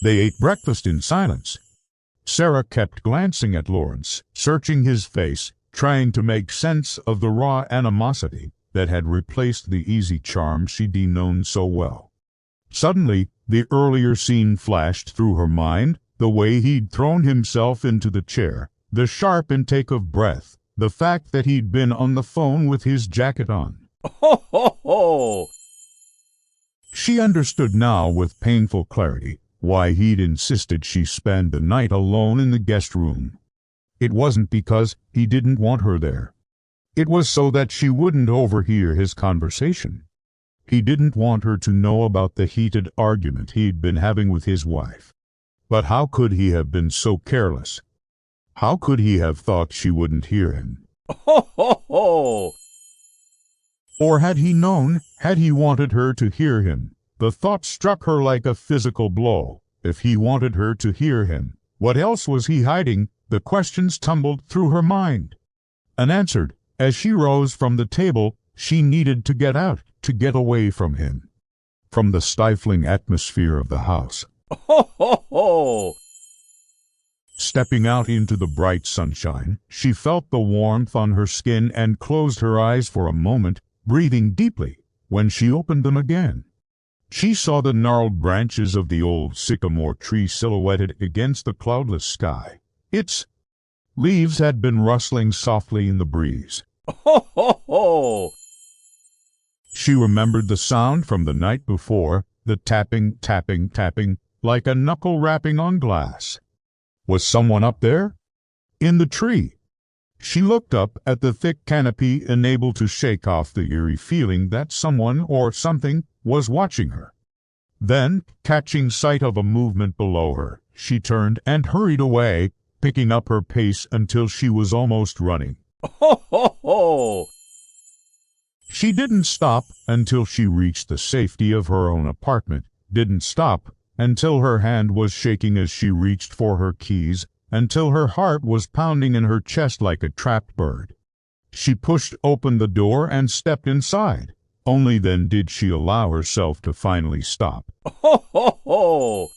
They ate breakfast in silence. Sarah kept glancing at Lawrence, searching his face, trying to make sense of the raw animosity that had replaced the easy charm she'd known so well. Suddenly, the earlier scene flashed through her mind, the way he'd thrown himself into the chair, the sharp intake of breath, the fact that he'd been on the phone with his jacket on. Ho, ho, ho! She understood now with painful clarity why he'd insisted she spend the night alone in the guest room. It wasn't because he didn't want her there. It was so that she wouldn't overhear his conversation. He didn't want her to know about the heated argument he'd been having with his wife. But how could he have been so careless? How could he have thought she wouldn't hear him? Ho, ho, ho! Or had he known, had he wanted her to hear him? The thought struck her like a physical blow. If he wanted her to hear him, what else was he hiding? The questions tumbled through her mind. Unanswered, as she rose from the table, she needed to get out, to get away from him. From the stifling atmosphere of the house. Ho, ho, ho! Stepping out into the bright sunshine, she felt the warmth on her skin and closed her eyes for a moment, breathing deeply. When she opened them again, she saw the gnarled branches of the old sycamore tree silhouetted against the cloudless sky. Its leaves had been rustling softly in the breeze. Ho, ho, ho! She remembered the sound from the night before, the tapping, tapping, tapping, like a knuckle rapping on glass. Was someone up there? In the tree. She looked up at the thick canopy, unable to shake off the eerie feeling that someone or something was watching her. Then, catching sight of a movement below her, she turned and hurried away, picking up her pace until she was almost running. Ho, ho, ho! She didn't stop until she reached the safety of her own apartment, didn't stop until her hand was shaking as she reached for her keys, until her heart was pounding in her chest like a trapped bird. She pushed open the door and stepped inside. Only then did she allow herself to finally stop. Ho, ho, ho!